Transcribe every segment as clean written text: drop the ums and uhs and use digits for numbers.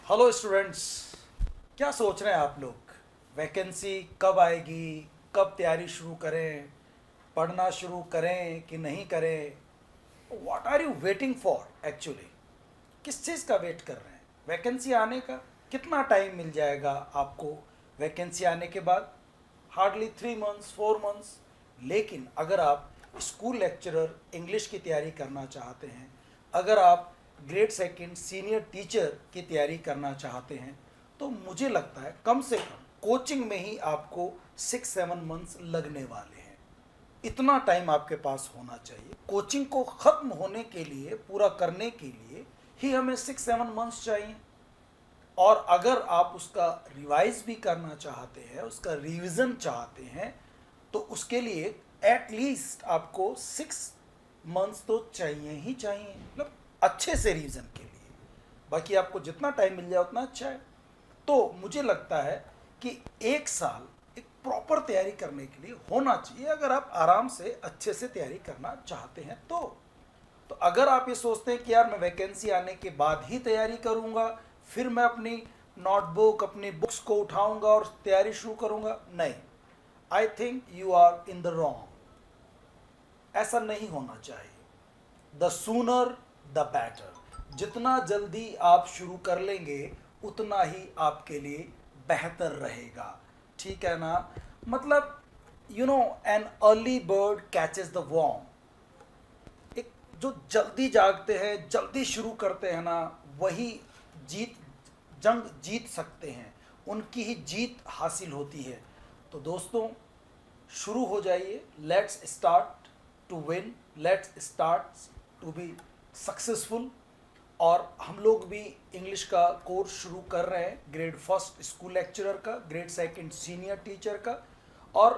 Hello students. क्या सोच रहे हैं आप लोग? वैकेंसी कब आएगी? कब तैयारी शुरू करें? पढ़ना शुरू करें कि नहीं करें? What are you waiting for actually? किस चीज़ का वेट कर रहे हैं? वैकेंसी आने का कितना टाइम मिल जाएगा आपको? वैकेंसी आने के बाद हार्डली 3 मंथ्स 4 मंथ्स। लेकिन अगर आप स्कूल लेक्चरर इंग्लिश की तैयारी करना चाहते हैं, अगर आप ग्रेड सेकंड सीनियर टीचर की तैयारी करना चाहते हैं, तो मुझे लगता है कम से कम कोचिंग में ही आपको 6-7 मंथ्स लगने वाले हैं। इतना टाइम आपके पास होना चाहिए। कोचिंग को ख़त्म होने के लिए, पूरा करने के लिए ही हमें 6-7 मंथ्स चाहिए। और अगर आप उसका रिवाइज भी करना चाहते हैं, उसका रिवीजन चाहते हैं, तो उसके लिए एटलीस्ट आपको 6 मंथ्स तो चाहिए ही चाहिए, मतलब अच्छे से रिवीजन के लिए। बाकी आपको जितना टाइम मिल जाए उतना अच्छा है। तो मुझे लगता है कि 1 साल एक प्रॉपर तैयारी करने के लिए होना चाहिए, अगर आप आराम से अच्छे से तैयारी करना चाहते हैं तो अगर आप ये सोचते हैं कि यार मैं वैकेंसी आने के बाद ही तैयारी करूंगा, फिर मैं अपनी नोटबुक अपनी बुक्स को उठाऊंगा और तैयारी शुरू करूंगा, नहीं। I think you are in the wrong. ऐसा नहीं होना चाहिए। The sooner the better. जितना जल्दी आप शुरू कर लेंगे उतना ही आपके लिए बेहतर रहेगा। ठीक है ना? मतलब an early bird catches the worm. एक जो जल्दी जागते हैं, जल्दी शुरू करते हैं ना, वही जीत जंग जीत सकते हैं, उनकी ही जीत हासिल होती है। तो दोस्तों, शुरू हो जाइए। Let's start to win, let's start to be successful. और हम लोग भी इंग्लिश का कोर्स शुरू कर रहे हैं, ग्रेड फर्स्ट स्कूल लेक्चरर का, ग्रेड सेकंड सीनियर टीचर का। और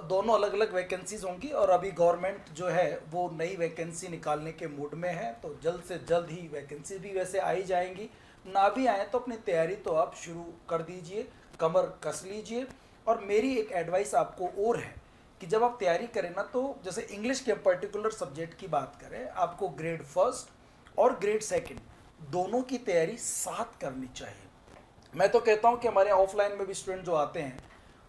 दोनों अलग अलग वैकेंसीज होंगी। और अभी गवर्नमेंट जो है वो नई वैकेंसी निकालने के मूड में है, तो जल्द से जल्द ही वैकेंसी भी वैसे आ ही जाएंगी। ना भी आए तो अपनी तैयारी तो आप शुरू कर दीजिए, कमर कस लीजिए। और मेरी एक एडवाइस आपको और है कि जब आप तैयारी करें ना, तो जैसे इंग्लिश के पर्टिकुलर सब्जेक्ट की बात करें, आपको ग्रेड फर्स्ट और ग्रेड सेकंड दोनों की तैयारी साथ करनी चाहिए। मैं तो कहता हूँ कि हमारे ऑफलाइन में भी स्टूडेंट जो आते हैं,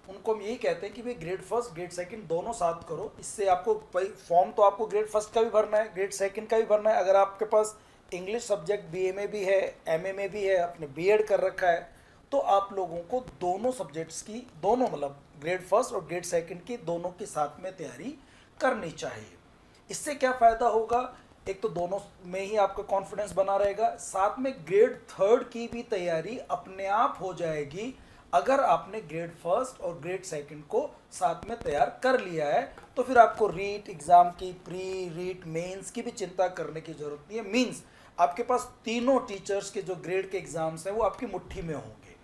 उनको हम यही कहते हैं कि भाई ग्रेड फर्स्ट ग्रेड सेकंड दोनों साथ करो। इससे आपको भाई फॉर्म तो आपको ग्रेड फर्स्ट का भी भरना है, ग्रेड सेकंड का भी भरना है। अगर आपके पास इंग्लिश सब्जेक्ट बीए में भी है, एमए में भी है, आपने बीएड कर रखा है, तो आप लोगों को दोनों सब्जेक्ट्स की, दोनों मतलब ग्रेड फर्स्ट और ग्रेड सेकंड की दोनों के साथ में तैयारी करनी चाहिए। इससे क्या फ़ायदा होगा? एक तो दोनों में ही आपका कॉन्फिडेंस बना रहेगा, साथ में ग्रेड थर्ड की भी तैयारी अपने आप हो जाएगी। अगर आपने ग्रेड फर्स्ट और ग्रेड सेकंड को साथ में तैयार कर लिया है, तो फिर आपको रीट एग्ज़ाम की, प्री रीट मेंस की भी चिंता करने की ज़रूरत नहीं है। मींस आपके पास तीनों टीचर्स के जो ग्रेड के एग्ज़ाम्स हैं वो आपकी मुट्ठी में होंगे।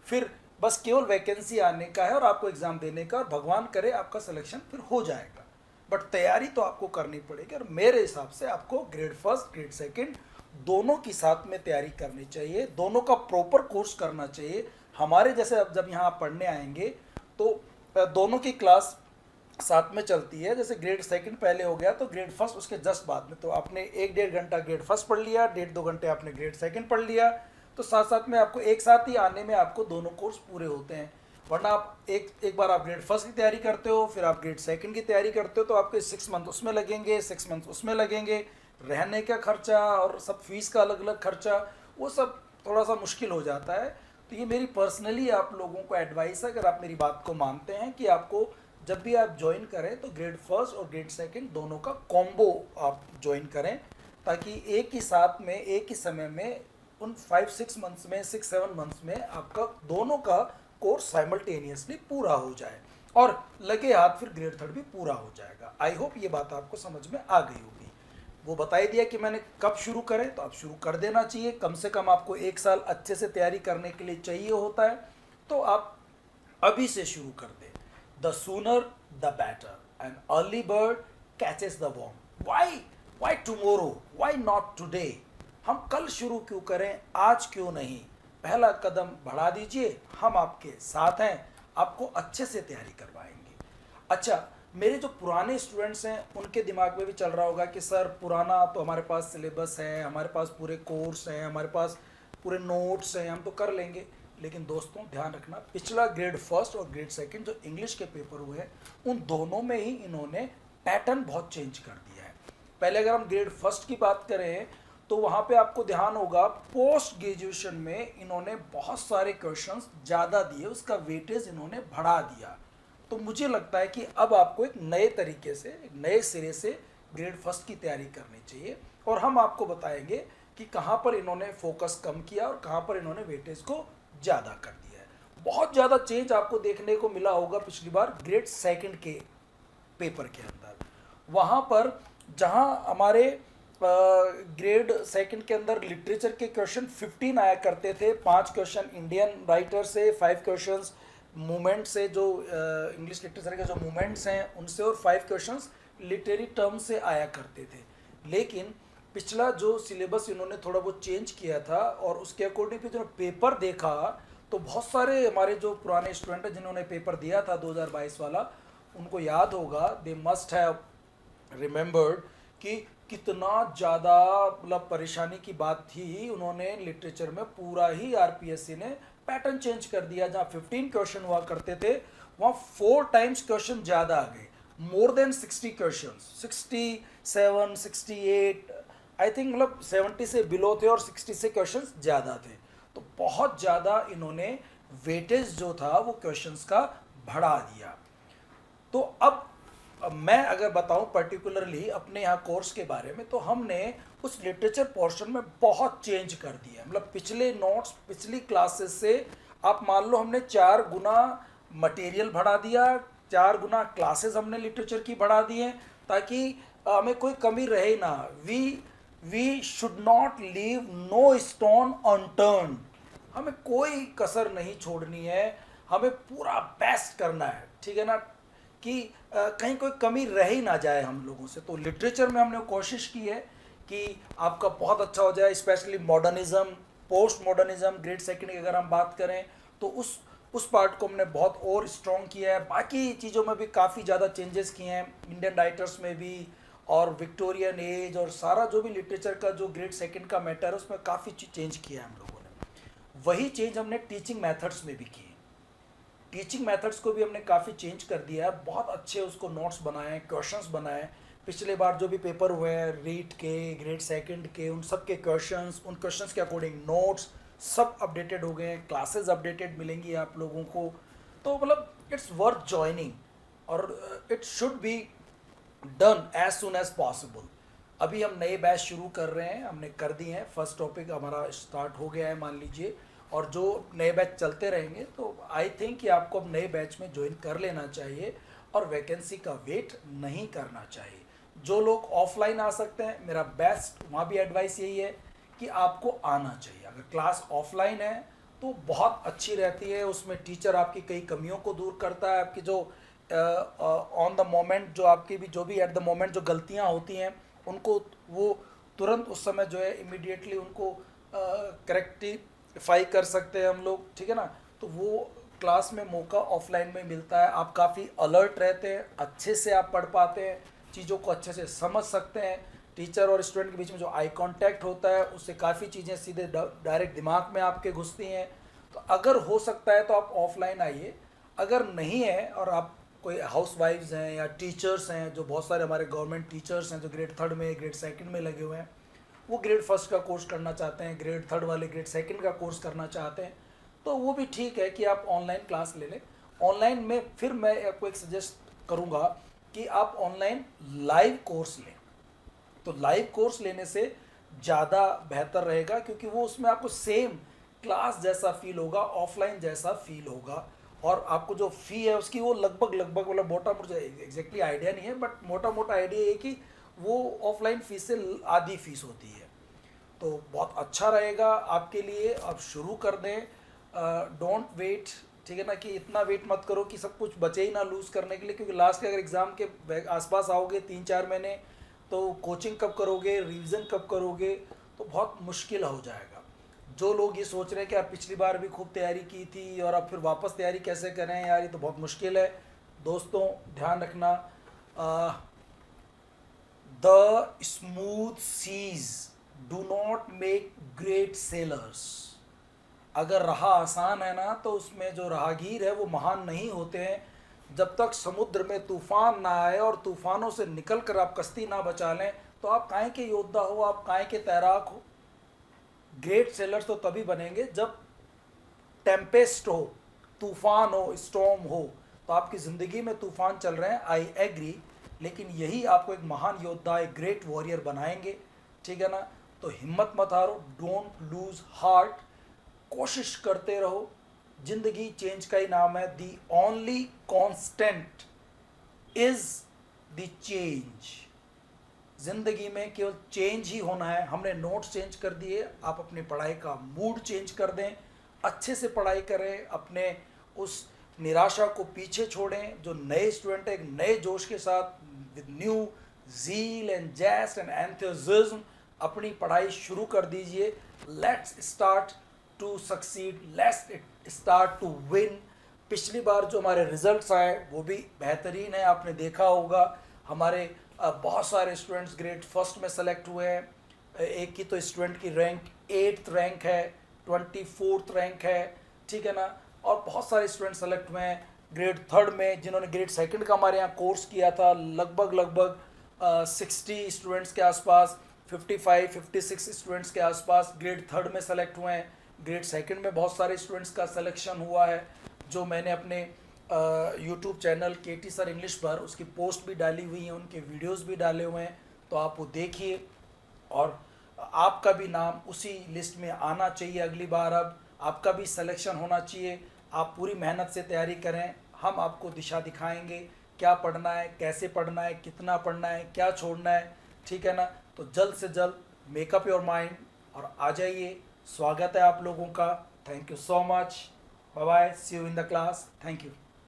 फिर बस केवल वैकेंसी आने का है और आपको एग्ज़ाम देने का, और भगवान करे आपका सिलेक्शन फिर हो जाएगा। बट तैयारी तो आपको करनी पड़ेगी। और मेरे हिसाब से आपको ग्रेड फर्स्ट ग्रेड सेकंड दोनों की साथ में तैयारी करनी चाहिए, दोनों का प्रॉपर कोर्स करना चाहिए। हमारे जैसे अब जब यहाँ पढ़ने आएंगे तो दोनों की क्लास साथ में चलती है। जैसे ग्रेड सेकंड पहले हो गया तो ग्रेड फर्स्ट उसके जस्ट बाद में, तो आपने 1-1.5 घंटा ग्रेड फर्स्ट पढ़ लिया, 1.5-2 घंटे आपने ग्रेड सेकंड पढ़ लिया, तो साथ साथ में आपको एक साथ ही आने में आपको दोनों कोर्स पूरे होते हैं। वरना आप एक बार आप ग्रेड फर्स्ट की तैयारी करते हो, फिर आप ग्रेड सेकंड की तैयारी करते हो, तो आपके 6 मंथ उसमें लगेंगे, 6 मंथ उसमें लगेंगे, रहने का खर्चा और सब फीस का अलग अलग खर्चा, वो सब थोड़ा सा मुश्किल हो जाता है। तो ये मेरी पर्सनली आप लोगों को एडवाइस है, अगर आप मेरी बात को मानते हैं, कि आपको जब भी आप ज्वाइन करें तो ग्रेड फर्स्ट और ग्रेड सेकंड दोनों का कॉम्बो आप ज्वाइन करें, ताकि एक ही साथ में एक ही समय में उन 5-6 मंथ्स में, 6-7 मंथ्स में आपका दोनों का कोर्स साइमल्टेनियसली पूरा हो जाए, और लगे हाथ फिर ग्रेड थर्ड भी पूरा हो जाएगा। आई होप ये बात आपको समझ में आ गई होगी। वो बता ही दिया कि मैंने कब शुरू करें, तो आप शुरू कर देना चाहिए। कम से कम आपको 1 साल अच्छे से तैयारी करने के लिए चाहिए होता है, तो आप अभी से शुरू कर दें। The sooner the better, and early bird catches the worm. Why tomorrow, why not today? हम कल शुरू क्यों करें, आज क्यों नहीं? पहला कदम बढ़ा दीजिए, हम आपके साथ हैं, आपको अच्छे से तैयारी करवाएंगे। अच्छा, मेरे जो पुराने स्टूडेंट्स हैं उनके दिमाग में भी चल रहा होगा कि सर पुराना तो हमारे पास सिलेबस है, हमारे पास पूरे कोर्स हैं, हमारे पास पूरे नोट्स हैं हम तो कर लेंगे, लेकिन दोस्तों ध्यान रखना पिछला ग्रेड फर्स्ट और ग्रेड सेकंड जो इंग्लिश के पेपर हुए हैं उन दोनों में ही इन्होंने पैटर्न बहुत चेंज कर दिया है। पहले अगर हम ग्रेड फर्स्ट की बात करें तो वहाँ पे आपको ध्यान होगा पोस्ट ग्रेजुएशन में इन्होंने बहुत सारे क्वेश्चंस ज़्यादा दिए, उसका वेटेज इन्होंने बढ़ा दिया। तो मुझे लगता है कि अब आपको एक नए तरीके से, एक नए सिरे से ग्रेड फर्स्ट की तैयारी करनी चाहिए और हम आपको बताएंगे कि कहाँ पर इन्होंने फोकस कम किया और कहाँ पर इन्होंने वेटेज को ज़्यादा कर दिया है। बहुत ज़्यादा चेंज आपको देखने को मिला होगा पिछली बार ग्रेड सेकंड के पेपर के अंदर। वहाँ पर जहाँ हमारे ग्रेड सेकंड के अंदर लिटरेचर के क्वेश्चन 15 आया करते थे, 5 क्वेश्चन इंडियन राइटर से, 5 क्वेश्चंस मूवमेंट से, जो इंग्लिश लिटरेचर के जो मूवमेंट्स हैं उनसे, और 5 क्वेश्चंस लिटरेरी टर्म से आया करते थे। लेकिन पिछला जो सिलेबस इन्होंने थोड़ा बहुत चेंज किया था और उसके अकॉर्डिंग फिर जो पेपर देखा तो बहुत सारे हमारे जो पुराने स्टूडेंट हैं जिन्होंने पेपर दिया था 2022 वाला, उनको याद होगा, दे मस्ट हैव रिमेंबर्ड कि कितना ज़्यादा मतलब परेशानी की बात थी। उन्होंने लिटरेचर में पूरा ही आरपीएससी ने पैटर्न चेंज कर दिया। जहाँ 15 क्वेश्चन हुआ करते थे वहाँ 4 टाइम्स क्वेश्चन ज़्यादा आ गए, more than 60 question, 67, 68, I think मतलब 70 से बिलो थे और 60 से क्वेश्चन ज़्यादा थे। तो बहुत ज़्यादा इन्होंने वेटेज जो था वो क्वेश्चंस का बढ़ा दिया। तो अब मैं अगर बताऊं पर्टिकुलरली अपने यहाँ कोर्स के बारे में, तो हमने उस लिटरेचर पोर्शन में बहुत चेंज कर दिया। मतलब पिछले नोट्स, पिछली क्लासेस से आप मान लो हमने 4 गुना मटेरियल बढ़ा दिया, 4 गुना क्लासेस हमने लिटरेचर की बढ़ा दी हैं, ताकि हमें कोई कमी रहे ना। We should not leave no stone unturned, हमें कोई कसर नहीं छोड़नी है, हमें पूरा बेस्ट करना है, ठीक है ना, कि कहीं कोई कमी रह ही ना जाए हम लोगों से। तो लिटरेचर में हमने कोशिश की है कि आपका बहुत अच्छा हो जाए, specially modernism, post modernism grade second की अगर हम बात करें तो उस पार्ट को हमने बहुत और स्ट्रॉन्ग किया है। बाकी चीज़ों में भी काफ़ी ज़्यादा चेंजेस किए हैं, इंडियन राइटर्स में भी, और विक्टोरियन एज, और सारा जो भी लिटरेचर का जो ग्रेड सेकंड का मैटर है उसमें काफ़ी चेंज किया है हम लोगों ने। वही चेंज हमने टीचिंग मेथड्स में भी किए। टीचिंग मेथड्स को भी हमने काफ़ी चेंज कर दिया है, बहुत अच्छे उसको नोट्स बनाए, क्वेश्चंस बनाए। पिछले बार जो भी पेपर हुए हैं रीट के, ग्रेड सेकंड के, उन सब के क्वेश्चंस, उन क्वेश्चंस के अकॉर्डिंग नोट्स सब अपडेटेड हो गए हैं, क्लासेस अपडेटेड मिलेंगी आप लोगों को। तो मतलब इट्स वर्थ ज्वाइनिंग और it should be done as soon as possible. अभी हम नए बैच शुरू कर रहे हैं, हमने कर दिए हैं, फर्स्ट टॉपिक हमारा स्टार्ट हो गया है मान लीजिए, और जो नए बैच चलते रहेंगे। तो आई थिंक कि आपको अब नए बैच में ज्वाइन कर लेना चाहिए और वैकेंसी का वेट नहीं करना चाहिए। जो लोग ऑफलाइन आ सकते हैं, मेरा बेस्ट वहाँ भी एडवाइस यही है कि आपको आना चाहिए। अगर क्लास ऑफलाइन है तो बहुत अच्छी रहती है, उसमें टीचर आपकी कई कमियों को दूर करता है, आपकी जो ऑन द मोमेंट जो आपकी भी जो भी एट द मोमेंट जो गलतियाँ होती हैं उनको वो तुरंत उस समय जो है इमीडिएटली उनको करेक्टिफाई कर सकते हैं हम लोग, ठीक है ना। तो वो क्लास में मौका ऑफलाइन में मिलता है, आप काफ़ी अलर्ट रहते हैं, अच्छे से आप पढ़ पाते हैं, चीज़ों को अच्छे से समझ सकते हैं। टीचर और स्टूडेंट के बीच में जो आई कांटेक्ट होता है उससे काफ़ी चीज़ें सीधे डायरेक्ट दिमाग में आपके घुसती हैं। तो अगर हो सकता है तो आप ऑफलाइन आइए, अगर नहीं है और आप कोई हाउस वाइफ्स हैं या टीचर्स हैं, जो बहुत सारे हमारे गवर्नमेंट टीचर्स हैं जो ग्रेड थर्ड में, ग्रेड सेकंड में लगे हुए हैं, वो ग्रेड फर्स्ट का कोर्स करना चाहते हैं, ग्रेड थर्ड वाले ग्रेड सेकंड का कोर्स करना चाहते हैं, तो वो भी ठीक है कि आप ऑनलाइन क्लास ले लें। ऑनलाइन में फिर मैं आपको एक सजेस्ट करूँगा कि आप ऑनलाइन लाइव कोर्स लें। तो लाइव कोर्स लेने से ज़्यादा बेहतर रहेगा, क्योंकि वो उसमें आपको सेम क्लास जैसा फील होगा, ऑफलाइन जैसा फील होगा, और आपको जो फ़ी है उसकी वो लगभग मतलब मोटा मोटा एग्जैक्टली आइडिया नहीं है, बट मोटा मोटा आइडिया है कि वो ऑफलाइन फ़ीस से आधी फीस होती है। तो बहुत अच्छा रहेगा आपके लिए, अब शुरू कर दें, डोंट वेट, ठीक है ना, कि इतना वेट मत करो कि सब कुछ बचे ही ना लूज़ करने के लिए, क्योंकि लास्ट के अगर एग्ज़ाम के आसपास आओगे 3-4 महीने, तो कोचिंग कब करोगे, रिवीजन कब करोगे, तो बहुत मुश्किल हो जाएगा। जो लोग ये सोच रहे हैं कि आप पिछली बार भी खूब तैयारी की थी और अब फिर वापस तैयारी कैसे करें यार, ये तो बहुत मुश्किल है। दोस्तों ध्यान रखना, the smooth seas do not make great sailors. अगर राह आसान है ना तो उसमें जो राहगीर है वो महान नहीं होते हैं। जब तक समुद्र में तूफान ना आए और तूफानों से निकल कर आप कश्ती ना बचा लें तो आप काहे के योद्धा हो, आप काहे के तैराक हो। ग्रेट सेलर्स तो तभी बनेंगे जब टेम्पेस्ट हो, तूफान हो, स्टॉर्म हो। तो आपकी ज़िंदगी में तूफान चल रहे हैं, आई एग्री, लेकिन यही आपको एक महान योद्धा, एक ग्रेट वॉरियर बनाएंगे। ठीक है ना। तो हिम्मत मत हारो, डोंट लूज हार्ट, कोशिश करते रहो। जिंदगी चेंज का ही नाम है। The only constant is the change. जिंदगी में केवल चेंज ही होना है। हमने नोट्स चेंज कर दिए, आप अपनी पढ़ाई का मूड चेंज कर दें, अच्छे से पढ़ाई करें, अपने उस निराशा को पीछे छोड़ें। जो नए स्टूडेंट है एक नए जोश के साथ with new zeal and zest and enthusiasm अपनी पढ़ाई शुरू कर दीजिए। Let's start to succeed, let's start to win. पिछली बार जो हमारे रिजल्ट्स आए वो भी बेहतरीन है, आपने देखा होगा। हमारे बहुत सारे स्टूडेंट्स ग्रेड फर्स्ट में सेलेक्ट हुए हैं। एक की तो स्टूडेंट की रैंक 8th रैंक है, 24th रैंक है। ठीक है ना। और बहुत सारे स्टूडेंट सेलेक्ट हुए हैं ग्रेड थर्ड में, जिन्होंने ग्रेड सेकंड का हमारे यहाँ कोर्स किया था। लगभग 60 स्टूडेंट्स के आसपास, 55-56 स्टूडेंट्स के आसपास ग्रेड थर्ड में सेलेक्ट हुए हैं। ग्रेड सेकंड में बहुत सारे स्टूडेंट्स का सिलेक्शन हुआ है, जो मैंने अपने यूट्यूब चैनल केटी सर इंग्लिश पर उसकी पोस्ट भी डाली हुई है, उनके वीडियोस भी डाले हुए हैं। तो आप वो देखिए और आपका भी नाम उसी लिस्ट में आना चाहिए अगली बार। अब आपका भी सिलेक्शन होना चाहिए। आप पूरी मेहनत से तैयारी करें, हम आपको दिशा दिखाएंगे क्या पढ़ना है, कैसे पढ़ना है, कितना पढ़ना है, क्या छोड़ना है। ठीक है ना। तो जल्द से जल्द मेकअप योर माइंड और आ जाइए। स्वागत है आप लोगों का। Thank you so much. Bye bye, see you in the class. Thank you.